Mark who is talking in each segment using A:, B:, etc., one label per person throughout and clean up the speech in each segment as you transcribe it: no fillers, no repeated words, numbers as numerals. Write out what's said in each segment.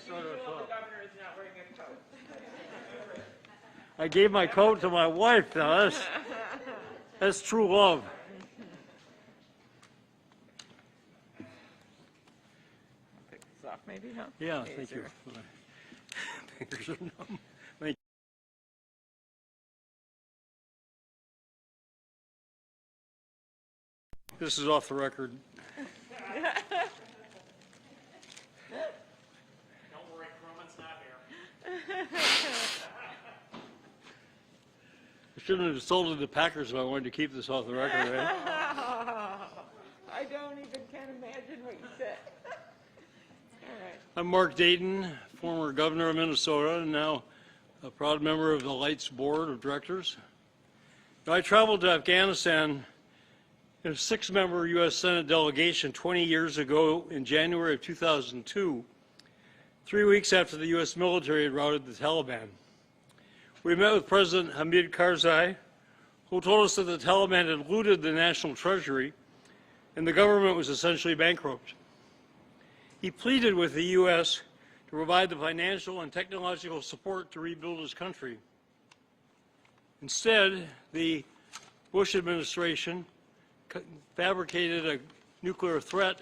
A: usual, the governor is not wearing a coat. I gave my coat to my wife, now. That's true love.
B: Pick this off, maybe, huh?
A: Yeah, thank you. Fingers are numb. Thank you. This is off the record.
C: Don't worry, Croman's not here.
A: I shouldn't have insulted the Packers if I wanted to keep this off the record, right?
B: I don't even can't imagine what you said. All right.
A: I'm Mark Dayton, former governor of Minnesota, and now a proud member of the Alight's board of directors. I traveled to Afghanistan in a 6-member U.S. Senate delegation 20 years ago in January of 2002, 3 weeks after the U.S. military had routed the Taliban. We met with President Hamid Karzai, who told us that the Taliban had looted the national treasury and the government was essentially bankrupt. He pleaded with the U.S. to provide the financial and technological support to rebuild his country. Instead, the Bush administration fabricated a nuclear threat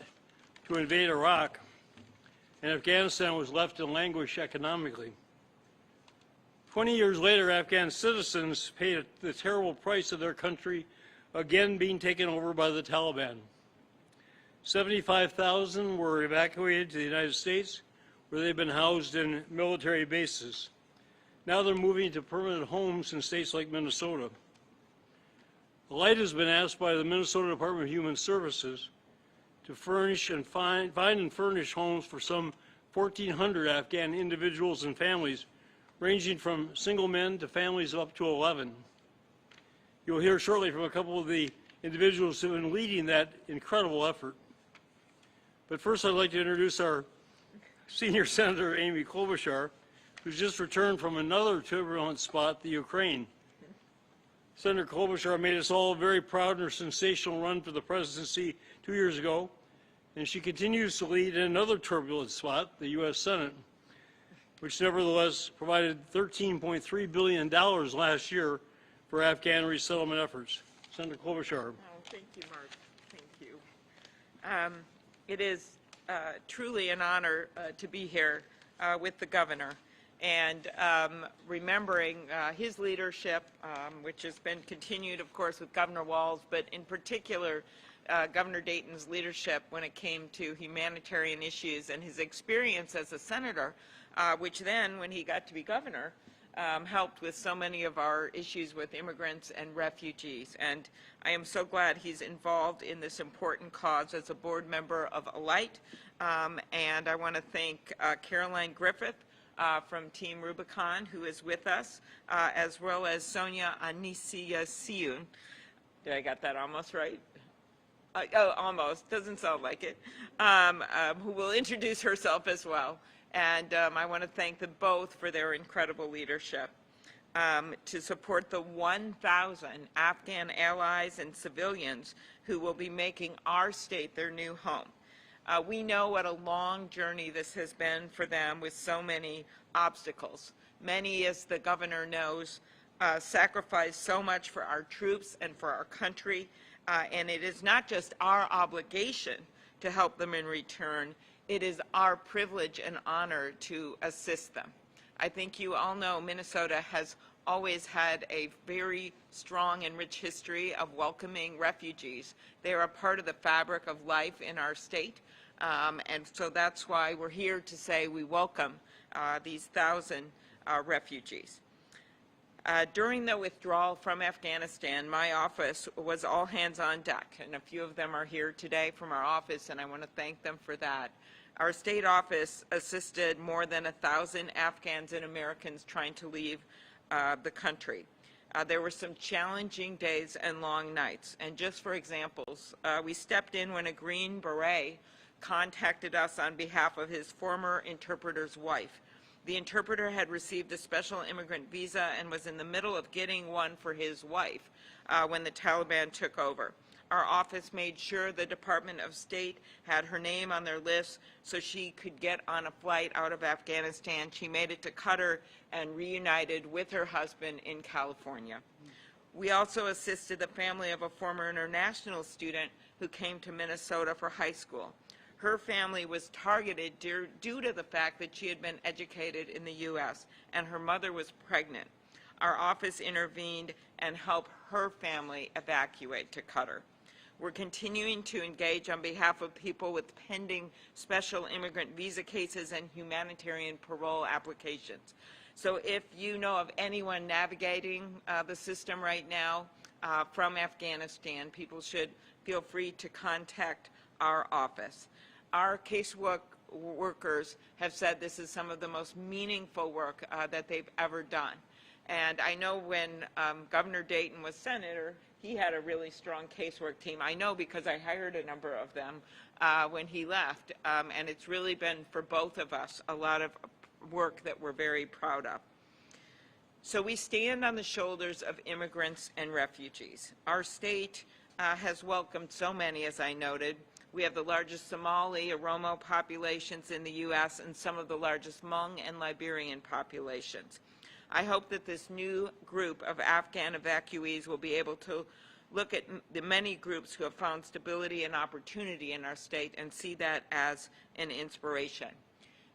A: to invade Iraq, and Afghanistan was left in languish economically. 20 years later, Afghan citizens paid the terrible price of their country again being taken over by the Taliban. 75,000 were evacuated to the United States, where they've been housed in military bases. Now they're moving to permanent homes in states like Minnesota. Alight has been asked by the Minnesota Department of Human Services to furnish and find and furnish homes for some 1,400 Afghan individuals and families, ranging from single men to families of up to 11. You'll hear shortly from a couple of the individuals who have been leading that incredible effort. But first, I'd like to introduce our senior senator, Amy Klobuchar, who's just returned from another turbulent spot, the Ukraine. Senator Klobuchar made us all very proud in her sensational run for the presidency 2 years ago, and she continues to lead in another turbulent spot, the U.S. Senate, which nevertheless provided $13.3 billion last year for Afghan resettlement efforts. Senator Klobuchar.
B: Oh, thank you, Mark. Thank you. It is truly an honor to be here with the governor and remembering his leadership, which has been continued, of course, with Governor Walz, but in particular, Governor Dayton's leadership when it came to humanitarian issues and his experience as a senator, which then, when he got to be governor, helped with so many of our issues with immigrants and refugees. And I am so glad he's involved in this important cause as a board member of Alight. And I want to thank Caroline Griffith from Team Rubicon, who is with us, as well as Sonia Anisia-Siun. Did I get that almost right? Oh, almost. Doesn't sound like it. Who will introduce herself as well. And I want to thank them both for their incredible leadership to support the 1,000 Afghan allies and civilians who will be making our state their new home. We know what a long journey this has been for them with so many obstacles. Many, as the governor knows, sacrificed so much for our troops and for our country, and it is not just our obligation to help them in return, it is our privilege and honor to assist them. I think you all know Minnesota has always had a very strong and rich history of welcoming refugees. They are a part of the fabric of life in our state, and so that's why we're here to say we welcome these 1,000 refugees. During the withdrawal from Afghanistan, my office was all hands on deck, and a few of them are here today from our office, and I want to thank them for that. Our state office assisted more than 1,000 Afghans and Americans trying to leave the country. There were some challenging days and long nights, and just for examples, we stepped in when a Green Beret contacted us on behalf of his former interpreter's wife. The interpreter had received a special immigrant visa and was in the middle of getting one for his wife when the Taliban took over. our office made sure the Department of State had her name on their list so she could get on a flight out of Afghanistan. She made it to Qatar and reunited with her husband in California. We also assisted the family of a former international student who came to Minnesota for high school. Her family was targeted due to the fact that she had been educated in the U.S. and her mother was pregnant. Our office intervened and helped her family evacuate to Qatar. We're continuing to engage on behalf of people with pending special immigrant visa cases and humanitarian parole applications. So if you know of anyone navigating the system right now from Afghanistan, people should feel free to contact our office. Our caseworkers have said this is some of the most meaningful work that they've ever done. And I know when Governor Dayton was senator, he had a really strong casework team. I know because I hired a number of them when he left. And it's really been, for both of us, a lot of work that we're very proud of. So we stand on the shoulders of immigrants and refugees. Our state has welcomed so many, as I noted. We have the largest Somali, Oromo populations in the U.S. and some of the largest Hmong and Liberian populations. I hope that this new group of Afghan evacuees will be able to look at the many groups who have found stability and opportunity in our state and see that as an inspiration.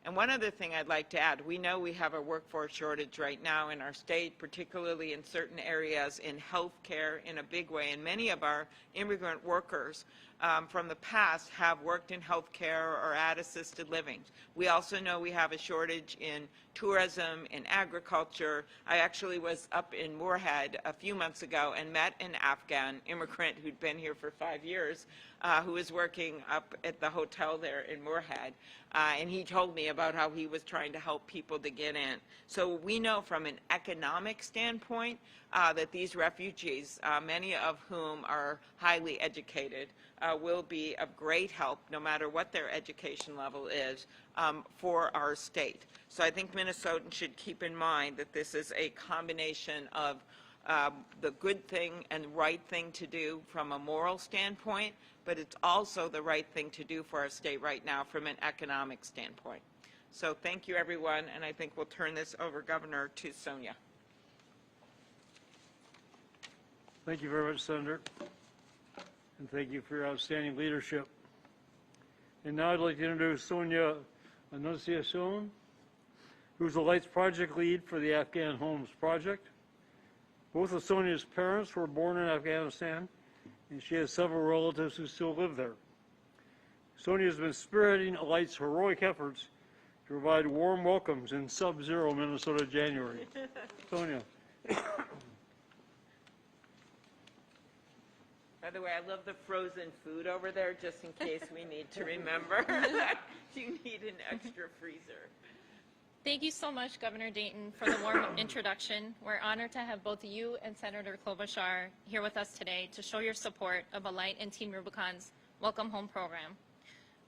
B: And one other thing I'd like to add, we know we have a workforce shortage right now in our state, particularly in certain areas in healthcare in a big way, and many of our immigrant workers from the past have worked in healthcare or at assisted living. We also know we have a shortage in tourism, in agriculture. I actually was up in Moorhead a few months ago and met an Afghan immigrant who'd been here for 5 years who was working up at the hotel there in Moorhead. And he told me about how he was trying to help people to get in. So we know from an economic standpoint that these refugees, many of whom are highly educated, will be of great help, no matter what their education level is, for our state. So I think Minnesotans should keep in mind that this is a combination of the good thing and right thing to do from a moral standpoint, but it's also the right thing to do for our state right now from an economic standpoint. So thank you, everyone, and I think we'll turn this over, Governor, to Sonia.
A: Thank you very much, Senator, and thank you for your outstanding leadership. And now I'd like to introduce Sonia Annunciacion, who's the Alight's project lead for the Afghan Homes Project. Both of Sonia's parents were born in Afghanistan, and she has several relatives who still live there. Sonia has been spearheading Alight's heroic efforts to provide warm welcomes in sub-zero Minnesota January. Sonia.
B: By the way, I love the frozen food over there, just in case we need to remember that you need an extra freezer.
D: Thank you so much, Governor Dayton, for the warm introduction. We're honored to have both you and Senator Klobuchar here with us today to show your support of Alight and Team Rubicon's Welcome Home program.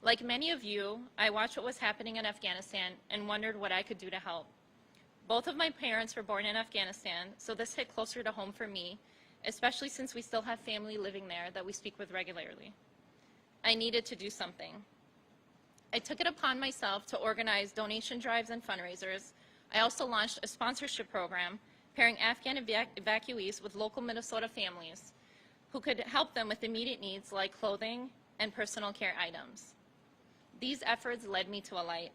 D: Like many of you, I watched what was happening in Afghanistan and wondered what I could do to help. Both of my parents were born in Afghanistan, so this hit closer to home for me, especially since we still have family living there that we speak with regularly. I needed to do something. I took it upon myself to organize donation drives and fundraisers. I also launched a sponsorship program pairing Afghan evacuees with local Minnesota families who could help them with immediate needs like clothing and personal care items. These efforts led me to Alight.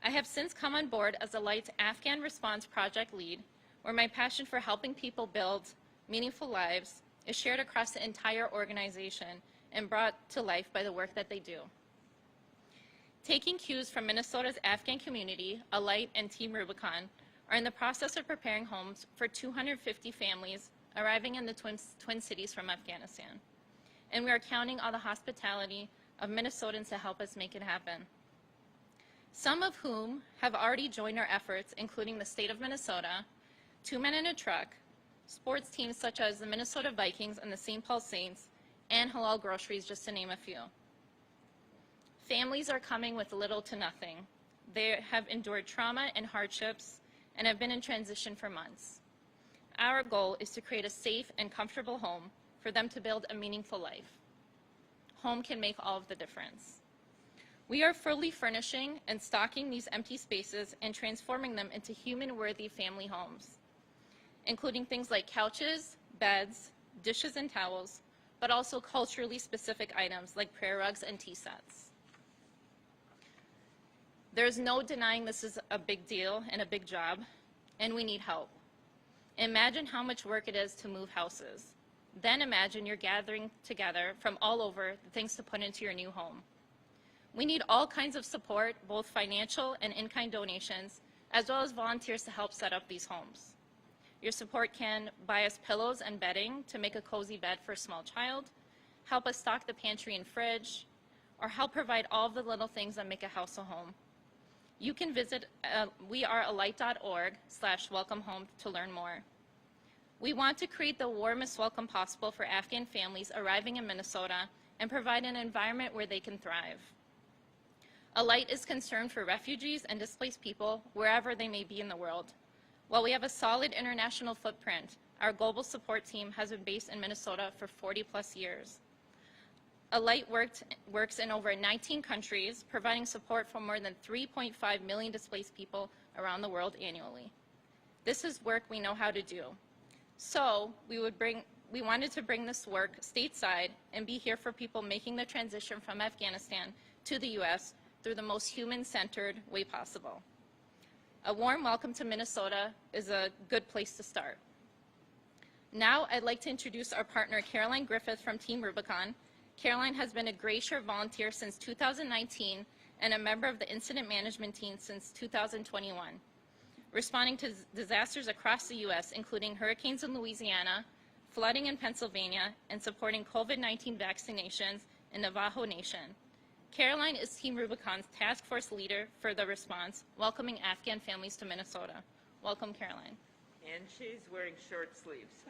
D: I have since come on board as Alight's Afghan Response Project lead, where my passion for helping people build meaningful lives is shared across the entire organization and brought to life by the work that they do. Taking cues from Minnesota's Afghan community, Alight and Team Rubicon are in the process of preparing homes for 250 families arriving in the Twin Cities from Afghanistan. And we are counting on the hospitality of Minnesotans to help us make it happen. Some of whom have already joined our efforts, including the state of Minnesota, 2 Men and a Truck, sports teams such as the Minnesota Vikings and the St. Paul Saints, and Halal Groceries, just to name a few. Families are coming with little to nothing. They have endured trauma and hardships and have been in transition for months. Our goal is to create a safe and comfortable home for for them to build a meaningful life. Home can make all of the difference. We are fully furnishing and stocking these empty spaces and transforming them into human-worthy family homes, including things like couches, beds, dishes and towels, but also culturally specific items like prayer rugs and tea sets. There's no denying this is a big deal and a big job, and we need help. Imagine how much work it is to move houses. Then imagine you're gathering together from all over the things to put into your new home. We need all kinds of support, both financial and in-kind donations, as well as volunteers to help set up these homes. Your support can buy us pillows and bedding to make a cozy bed for a small child, help us stock the pantry and fridge, or help provide all of the little things that make a house a home. You can visit wearealight.org/welcomehome to learn more. We want to create the warmest welcome possible for Afghan families arriving in Minnesota and provide an environment where they can thrive. Alight is concerned for refugees and displaced people wherever they may be in the world. While we have a solid international footprint, our global support team has been based in Minnesota for 40+ years. Alight works in over 19 countries, providing support for more than 3.5 million displaced people around the world annually. This is work we know how to do. So we wanted to bring this work stateside and be here for people making the transition from Afghanistan to the U.S. through the most human-centered way possible. A warm welcome to Minnesota is a good place to start. Now I'd like to introduce our partner, Caroline Griffith from Team Rubicon. Caroline has been a Gray Shirt volunteer since 2019 and a member of the incident management team since 2021, responding to disasters across the U.S., including hurricanes in Louisiana, flooding in Pennsylvania, and supporting COVID-19 vaccinations in Navajo Nation. Caroline is Team Rubicon's task force leader for the response, welcoming Afghan families to Minnesota. Welcome, Caroline.
B: And she's wearing short sleeves.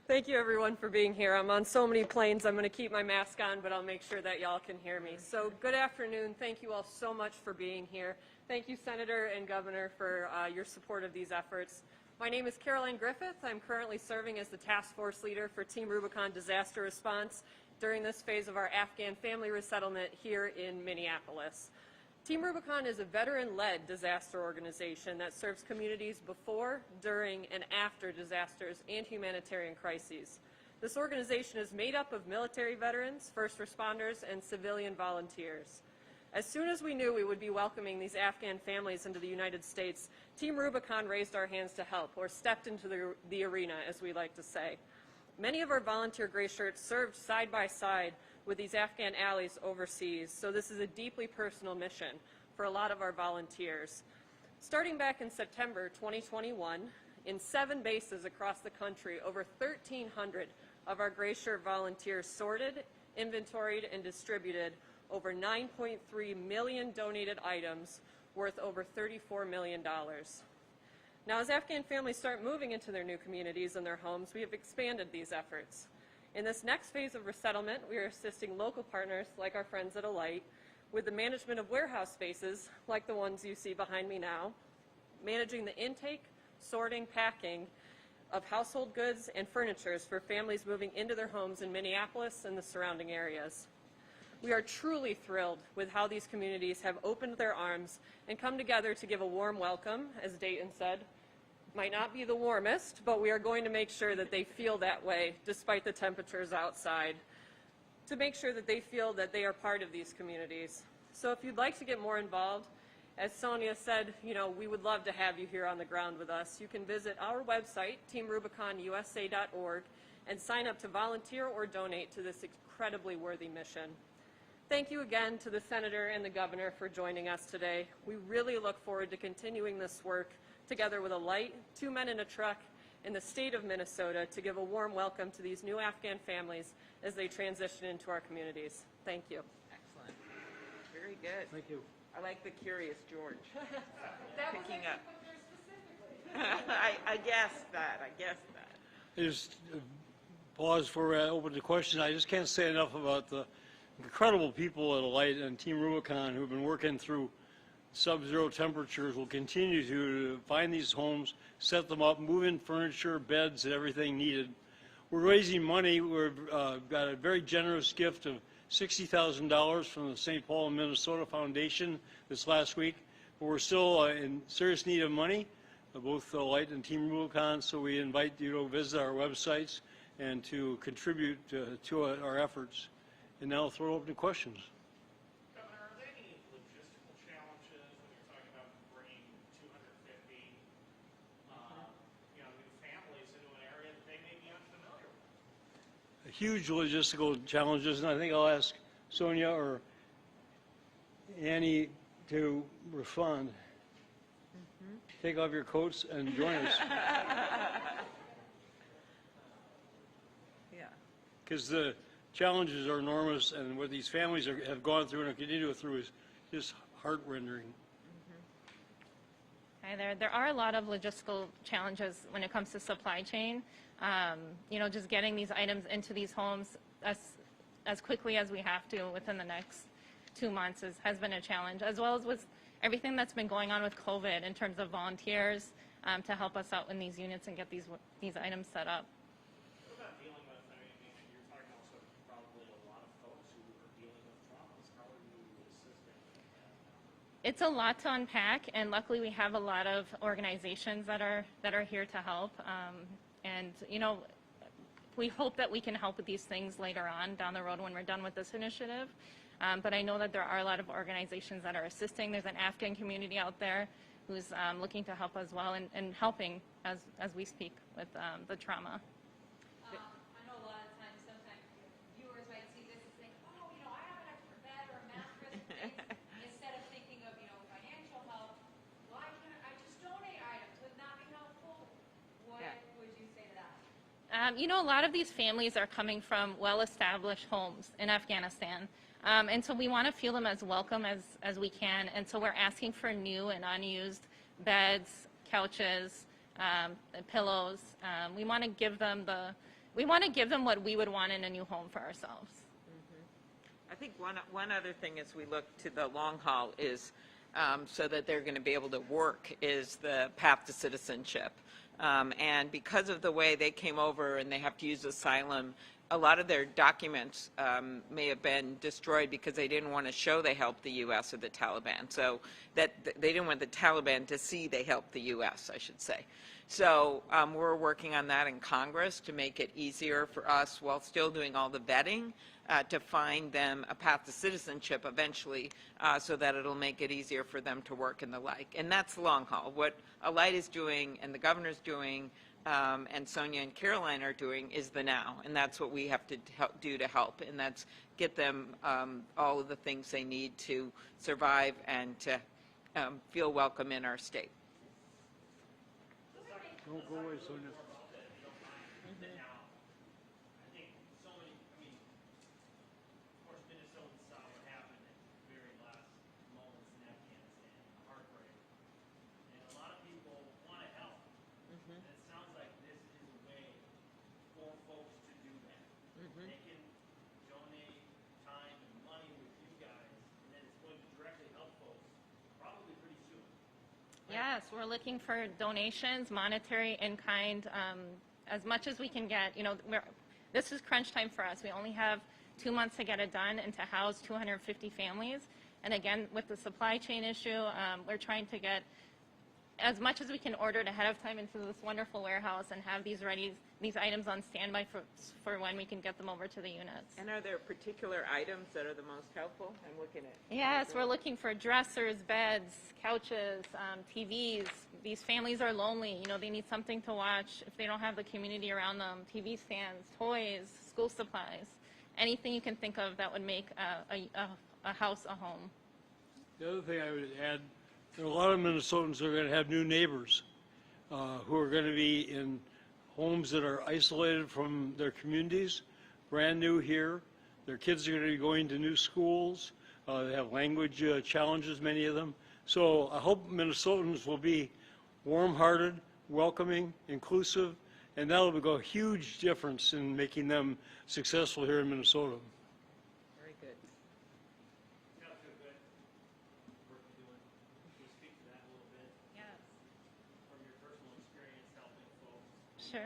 E: Thank you, everyone, for being here. I'm on so many planes, I'm going to keep my mask on, but I'll make sure that y'all can hear me. So good afternoon. Thank you all so much for being here. Thank you, Senator and Governor, for your support of these efforts. My name is Caroline Griffith. I'm currently serving as the task force leader for Team Rubicon Disaster Response during this phase of our Afghan family resettlement here in Minneapolis. Team Rubicon is a veteran-led disaster organization that serves communities before, during, and after disasters and humanitarian crises. This organization is made up of military veterans, first responders, and civilian volunteers. As soon as we knew we would be welcoming these Afghan families into the United States, Team Rubicon raised our hands to help, or stepped into the arena, as we like to say. Many of our volunteer gray shirts served side by side with these Afghan allies overseas, so this is a deeply personal mission for a lot of our volunteers. Starting back in September 2021, in 7 bases across the country, over 1,300 of our gray shirt volunteers sorted, inventoried, and distributed over 9.3 million donated items worth over $34 million. Now, as Afghan families start moving into their new communities and their homes, we have expanded these efforts. In this next phase of resettlement, we are assisting local partners, like our friends at Alight, with the management of warehouse spaces, like the ones you see behind me now, managing the intake, sorting, packing of household goods and furniture for families moving into their homes in Minneapolis and the surrounding areas. We are truly thrilled with how these communities have opened their arms and come together to give a warm welcome, as Dayton said. Might not be the warmest, but we are going to make sure that they feel that way despite the temperatures outside, to make sure that they feel that they are part of these communities. So if you'd like to get more involved, as Sonia said, we would love to have you here on the ground with us. You can visit our website, teamrubiconusa.org, and sign up to volunteer or donate to this incredibly worthy mission. Thank you again to the Senator and the Governor for joining us today. We really look forward to continuing this work together with Alight, 2 men in a truck, in the state of Minnesota to give a warm welcome to these new Afghan families as they transition into our communities. Thank you.
B: Excellent. Very good.
A: Thank you.
B: I like the Curious George.
E: That was
B: Picking
E: actually
B: up.
E: put there specifically.
B: I guessed that.
A: I just pause for open to questions. I just can't say enough about the incredible people at Alight and Team Rubicon who've been working through sub-zero temperatures will continue to find these homes, set them up, move in furniture, beds, and everything needed. We're raising money. We've got a very generous gift of $60,000 from the St. Paul, Minnesota Foundation this last week. But we're still in serious need of money, both Alight and Team Rubicon, so we invite you to visit our websites and to contribute to our efforts. And now I'll throw it open to questions.
C: Governor, are there any logistical challenges when you're talking about bringing 250, new families into an area that they may be unfamiliar with?
A: Huge logistical challenges, and I think I'll ask Sonia or Annie to respond. Take off your coats and join us.
B: Yeah.
A: Because the challenges are enormous, and what these families have gone through and continue to go through is just heart-rending.
D: Hi there. There are a lot of logistical challenges when it comes to supply chain. Just getting these items into these homes as quickly as we have to within the next 2 months has been a challenge, as well as with everything that's been going on with COVID in terms of volunteers to help us out in these units and get these items set up.
C: What about dealing with, you're talking also probably a lot of folks who are dealing with traumas. How are you assisting with that?
D: It's a lot to unpack, and luckily we have a lot of organizations that are here to help. We hope that we can help with these things later on down the road when we're done with this initiative. But I know that there are a lot of organizations that are assisting. There's an Afghan community out there who's looking to help as well and helping as we speak with the trauma.
F: I know a lot of times, sometimes viewers might see this and think, oh, I have an extra bed or a mattress. Instead of thinking of, financial help, why can't I just donate items? Would not be helpful? What would you say to that?
D: A lot of these families are coming from well-established homes in Afghanistan. And so we want to feel them as welcome as we can. And so we're asking for new and unused beds, couches, pillows. We want to give them what we would want in a new home for ourselves.
B: I think one other thing as we look to the long haul is so that they're going to be able to work is the path to citizenship. And because of the way they came over and they have to use asylum, a lot of their documents may have been destroyed because they didn't want to show they helped the U.S. or the Taliban. So that they didn't want the Taliban to see they helped the U.S., I should say. So we're working on that in Congress to make it easier for us, while still doing all the vetting, to find them a path to citizenship eventually, so that it'll make it easier for them to work and the like. And that's the long haul. What Alight is doing and the governor's doing and Sonia and Caroline are doing is the now, and that's what we have to do to help, and that's get them all of the things they need to survive and to feel welcome in our state.
A: Don't go away, Sonia.
C: I think so many, of course, Minnesotans saw what happened at the very last moments in Afghanistan, heartbreak. And a lot of people want to help. And it sounds like this is a way for folks to do that. They can donate time and money with you guys, and then it's going to directly help folks probably pretty soon.
D: Yes, we're looking for donations, monetary, in kind, as much as we can get. This is crunch time for us. We only have 2 months to get it done and to house 250 families. And again, with the supply chain issue, we're trying to get as much as we can order it ahead of time into this wonderful warehouse and have these items on standby for when we can get them over to the units.
B: And are there particular items that are the most helpful? I'm looking at.
D: Yes, we're looking for dressers, beds, couches, TVs. These families are lonely. They need something to watch if they don't have the community around them. TV stands, toys, school supplies, anything you can think of that would make a house a home.
A: The other thing I would add, there are a lot of Minnesotans that are going to have new neighbors who are going to be in homes that are isolated from their communities, brand new here. Their kids are going to be going to new schools. They have language challenges, many of them. So I hope Minnesotans will be warm-hearted, welcoming, inclusive, and that will make a huge difference in making them successful here in Minnesota.
B: Very good.
C: Got to feel good. Work you're doing.
D: Sure.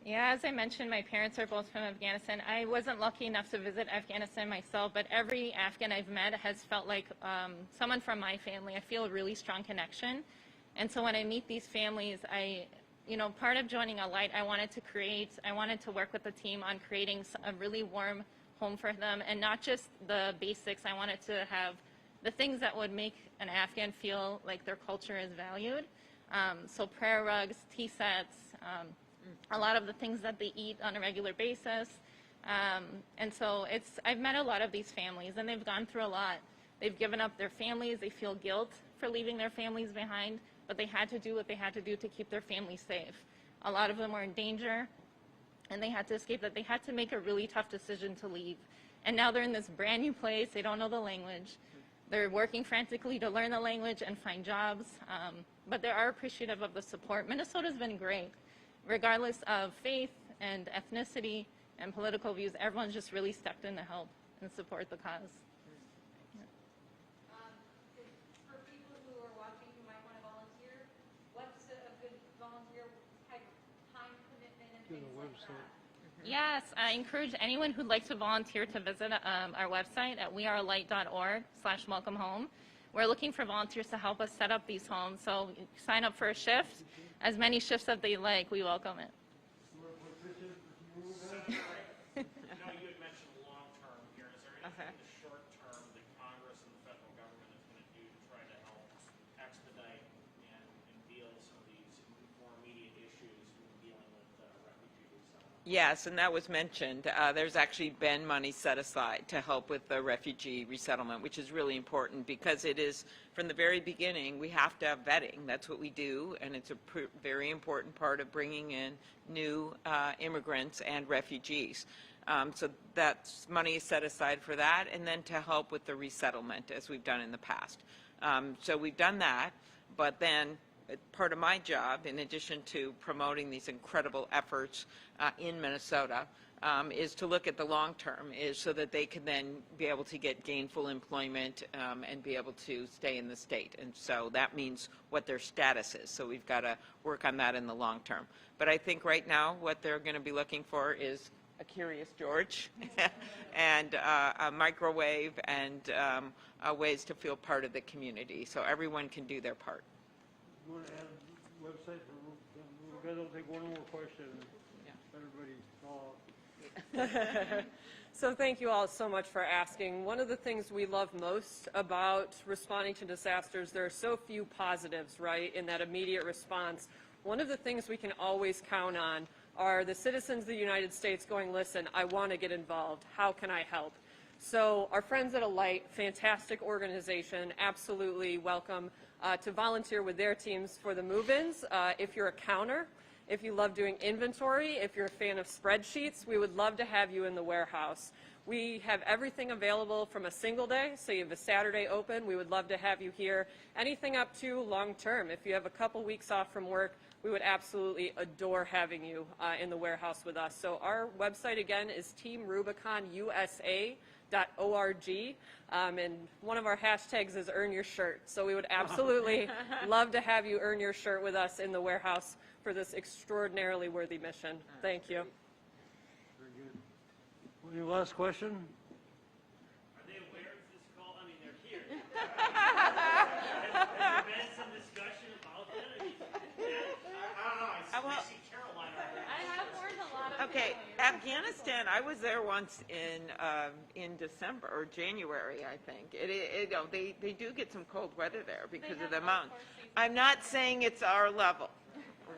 D: Yeah, as I mentioned, my parents are both from Afghanistan. I wasn't lucky enough to visit Afghanistan myself, but every Afghan I've met has felt like someone from my family. I feel a really strong connection. And so when I meet these families, part of joining Alight, I wanted to work with the team on creating a really warm home for them, and not just the basics. I wanted to have the things that would make an Afghan feel like their culture is valued. So prayer rugs, tea sets, a lot of the things that they eat on a regular basis. And so I've met a lot of these families, and they've gone through a lot. They've given up their families. They feel guilt for leaving their families behind, but they had to do what they had to do to keep their families safe. A lot of them were in danger, and they had to escape that. They had to make a really tough decision to leave. And now they're in this brand new place. They don't know the language. They're working frantically to learn the language and find jobs, but they are appreciative of the support. Minnesota's been great. Regardless of faith and ethnicity and political views, everyone's just really stepped in to help and support the cause.
F: For people who are watching who might want to volunteer, what's a good volunteer type of time commitment and things like that?
D: Yes, I encourage anyone who'd like to volunteer to visit our website at wearealight.org/welcomehome. We're looking for volunteers to help us set up these homes. So sign up for a shift. As many shifts as they like, we welcome it.
C: You had mentioned long-term here. Is there anything in the short term that Congress and the federal government is going to do to try to help expedite and deal with some of these more immediate issues when dealing with refugees?
B: Yes, and that was mentioned. There's actually been money set aside to help with the refugee resettlement, which is really important because it is, from the very beginning, we have to have vetting. That's what we do, and it's a very important part of bringing in new immigrants and refugees. So that's money set aside for that, and then to help with the resettlement, as we've done in the past. So we've done that, but then part of my job, in addition to promoting these incredible efforts in Minnesota, is to look at the long term, is so that they can then be able to get gainful employment and be able to stay in the state. And so that means what their status is. So we've got to work on that in the long term. But I think right now what they're going to be looking for is a Curious George and a microwave and ways to feel part of the community. So everyone can do their part.
A: You want to add a website for Rubicon? I'll take one more question. Everybody,
E: So thank you all so much for asking. One of the things we love most about responding to disasters, there are so few positives, right, in that immediate response. One of the things we can always count on are the citizens of the United States going, listen, I want to get involved. How can I help? So our friends at Alight, fantastic organization, absolutely welcome to volunteer with their teams for the move-ins. If you're a counter, if you love doing inventory, if you're a fan of spreadsheets, we would love to have you in the warehouse. We have everything available from a single day, so you have a Saturday open. We would love to have you here. Anything up to long term. If you have a couple weeks off from work, we would absolutely adore having you in the warehouse with us. So our website, again, is teamrubiconusa.org, and one of our hashtags is earn your shirt. So we would absolutely love to have you earn your shirt with us in the warehouse for this extraordinarily worthy mission. Thank you.
A: very good. Any last question?
C: Are they aware of this call? I mean, they're here. Has there been some discussion about that? I mean, I don't know. I see Caroline over there.
D: I have learned a lot of
B: Okay, Afghanistan, I was there once in December or January, I think. They do get some cold weather there because of the mountains. I'm not saying it's our level,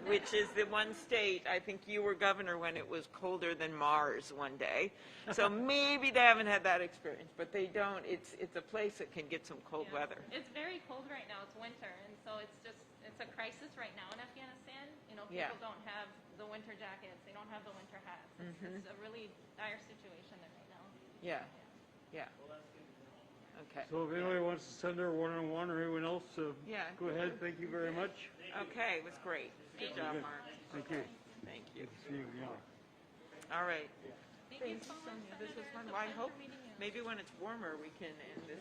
B: which is the one state, I think you were governor when it was colder than Mars one day. So maybe they haven't had that experience, but they don't. It's a place that can get some cold weather.
D: It's very cold right now. It's winter, and so it's a crisis right now in Afghanistan. People
B: Yeah.
D: don't have the winter jackets. They don't have the winter hats. It's a really dire situation there right now.
B: Yeah, yeah. Okay,
A: So if anybody wants to send her one-on-one or anyone else,
B: Yeah.
A: go ahead. Thank you very much.
B: okay, it was great. Good job,
A: Good.
B: Mark.
A: Thank you.
B: Thank you.
A: See you, yeah.
B: All right.
D: Thank you so much,
B: This was
D: Senator.
B: fun.
D: It's a
B: Well, I
D: pleasure
B: hope
D: meeting you.
B: maybe when it's warmer we can end this